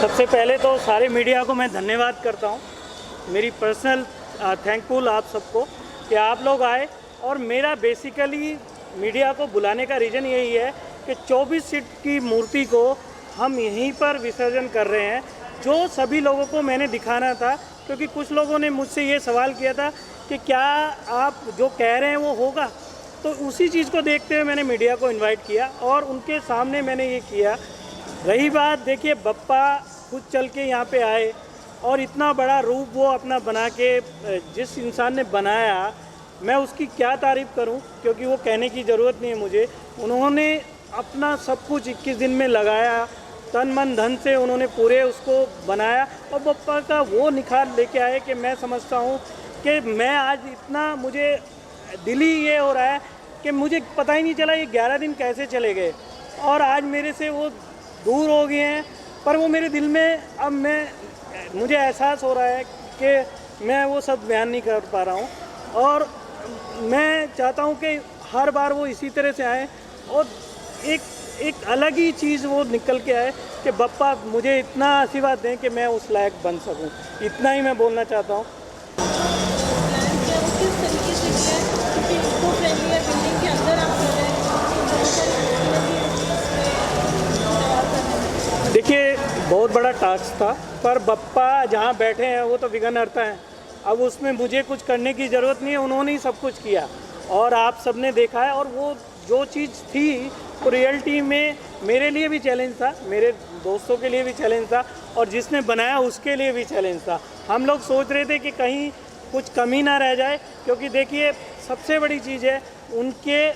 सबसे पहले तो सारे मीडिया को मैं धन्यवाद करता हूँ, मेरी पर्सनल थैंकफुल आप सबको कि आप लोग आए। और मेरा बेसिकली मीडिया को बुलाने का रीज़न यही है कि 24 फीट की मूर्ति को हम यहीं पर विसर्जन कर रहे हैं, जो सभी लोगों को मैंने दिखाना था। क्योंकि कुछ लोगों ने मुझसे ये सवाल किया था कि क्या आप जो कह रहे हैं वो होगा, तो उसी चीज़ को देखते हुए मैंने मीडिया को इनवाइट किया और उनके सामने मैंने ये किया। रही बात, देखिए बप्पा खुद चल के यहाँ पे आए और इतना बड़ा रूप वो अपना बना के, जिस इंसान ने बनाया मैं उसकी क्या तारीफ़ करूं, क्योंकि वो कहने की ज़रूरत नहीं है मुझे। उन्होंने अपना सब कुछ 21 दिन में लगाया, तन मन धन से उन्होंने पूरे उसको बनाया और बप्पा का वो निखार लेके आए कि मैं समझता हूँ कि मैं आज इतना, मुझे दिली ये हो रहा है कि मुझे पता ही नहीं चला ये 11 दिन कैसे चले गए और आज मेरे से वो दूर हो गए हैं। पर वो मेरे दिल में अब मुझे एहसास हो रहा है कि मैं वो सब बयान नहीं कर पा रहा हूँ और मैं चाहता हूँ कि हर बार वो इसी तरह से आए और एक अलग ही चीज़ वो निकल के आए कि बप्पा मुझे इतना आशीर्वाद दें कि मैं उस लायक बन सकूँ। इतना ही मैं बोलना चाहता हूँ। देखिए बहुत बड़ा टास्क था, पर बप्पा जहाँ बैठे हैं वो तो विघ्नहर्ता हैं। अब उसमें मुझे कुछ करने की ज़रूरत नहीं है, उन्होंने ही सब कुछ किया और आप सबने देखा है। और वो जो चीज़ थी वो रियलिटी में मेरे लिए भी चैलेंज था, मेरे दोस्तों के लिए भी चैलेंज था और जिसने बनाया उसके लिए भी चैलेंज था। हम लोग सोच रहे थे कि कहीं कुछ कमी ना रह जाए, क्योंकि देखिए सबसे बड़ी चीज़ है उनके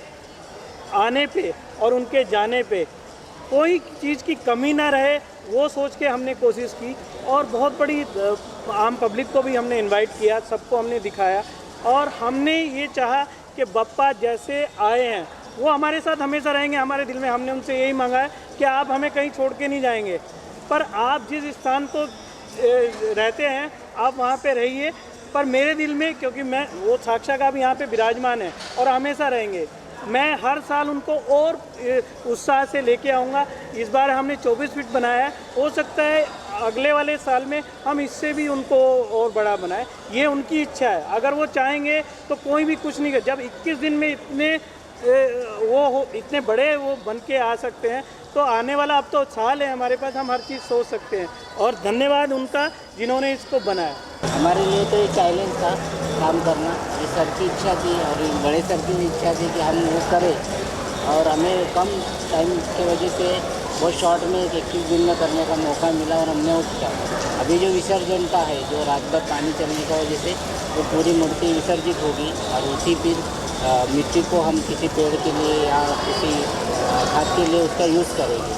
आने पे और उनके जाने पे कोई चीज़ की कमी ना रहे, वो सोच के हमने कोशिश की। और बहुत बड़ी आम पब्लिक को भी हमने इनवाइट किया, सबको हमने दिखाया और हमने ये चाहा कि बप्पा जैसे आए हैं वो हमारे साथ हमेशा रहेंगे हमारे दिल में। हमने उनसे यही मांगा है कि आप हमें कहीं छोड़ के नहीं जाएंगे, पर आप जिस स्थान को रहते हैं आप वहाँ पे रहिए, पर मेरे दिल में, क्योंकि मैं वो साक्षात आप यहाँ पे विराजमान है और हमेशा रहेंगे। मैं हर साल उनको और उत्साह से लेके आऊँगा। इस बार हमने 24 फीट बनाया है, हो सकता है अगले वाले साल में हम इससे भी उनको और बड़ा बनाएं, ये उनकी इच्छा है। अगर वो चाहेंगे तो कोई भी कुछ नहीं कर, जब 21 दिन में इतने बड़े वो बन के आ सकते हैं तो आने वाला अब तो साल है हमारे पास, हम हर चीज़ सोच सकते हैं। और धन्यवाद उनका जिन्होंने इसको बनाया। हमारे लिए तो ये चैलेंज था काम करना, ये सर की इच्छा थी और बड़े सर की इच्छा थी कि हम वो करें और हमें कम टाइम की वजह से बहुत शॉर्ट में 21 दिन में करने का मौका मिला और हमने वो किया। अभी जो विसर्जन का है, जो रात भर पानी चलने की वजह से वो पूरी मूर्ति विसर्जित होगी और उसी फिर मिट्टी को हम किसी पेड़ के लिए या किसी खाद के लिए उसका यूज़ करेंगे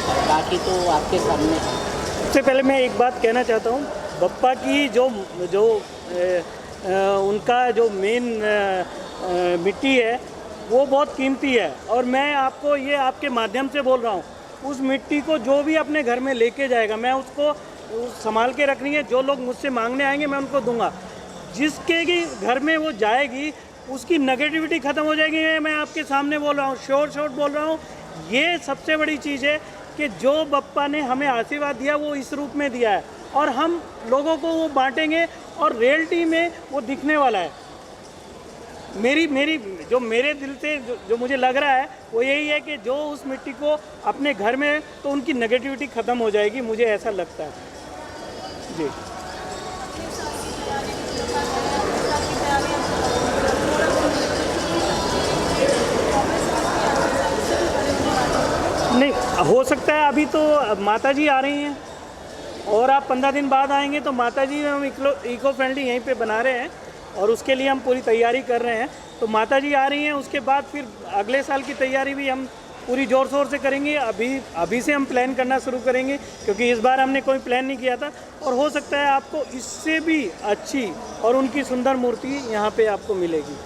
और बाकी तो आपके सामने। सबसे पहले मैं एक बात कहना चाहता हूँ, बप्पा की जो उनका जो मेन मिट्टी है वो बहुत कीमती है और मैं आपको ये आपके माध्यम से बोल रहा हूँ, उस मिट्टी को जो भी अपने घर में लेके जाएगा मैं उसको संभाल के रखनी है। जो लोग मुझसे मांगने आएंगे मैं उनको दूंगा। जिसके भी घर में वो जाएगी उसकी नेगेटिविटी ख़त्म हो जाएगी। मैं आपके सामने बोल रहा हूँ, श्योर बोल रहा हूँ। ये सबसे बड़ी चीज़ है कि जो बप्पा ने हमें आशीर्वाद दिया वो इस रूप में दिया है और हम लोगों को वो बांटेंगे और रियलिटी में वो दिखने वाला है। मेरी जो मेरे दिल से जो मुझे लग रहा है वो यही है कि जो उस मिट्टी को अपने घर में, तो उनकी नेगेटिविटी ख़त्म हो जाएगी, मुझे ऐसा लगता है जी। नहीं हो सकता है, अभी तो माता जी आ रही हैं और आप 15 दिन बाद आएंगे तो माता जी हम इको फ्रेंडली यहीं पे बना रहे हैं और उसके लिए हम पूरी तैयारी कर रहे हैं। तो माता जी आ रही हैं, उसके बाद फिर अगले साल की तैयारी भी हम पूरी ज़ोर शोर से करेंगे। अभी से हम प्लान करना शुरू करेंगे, क्योंकि इस बार हमने कोई प्लान नहीं किया था और हो सकता है आपको इससे भी अच्छी और उनकी सुंदर मूर्ति यहाँ पे आपको मिलेगी।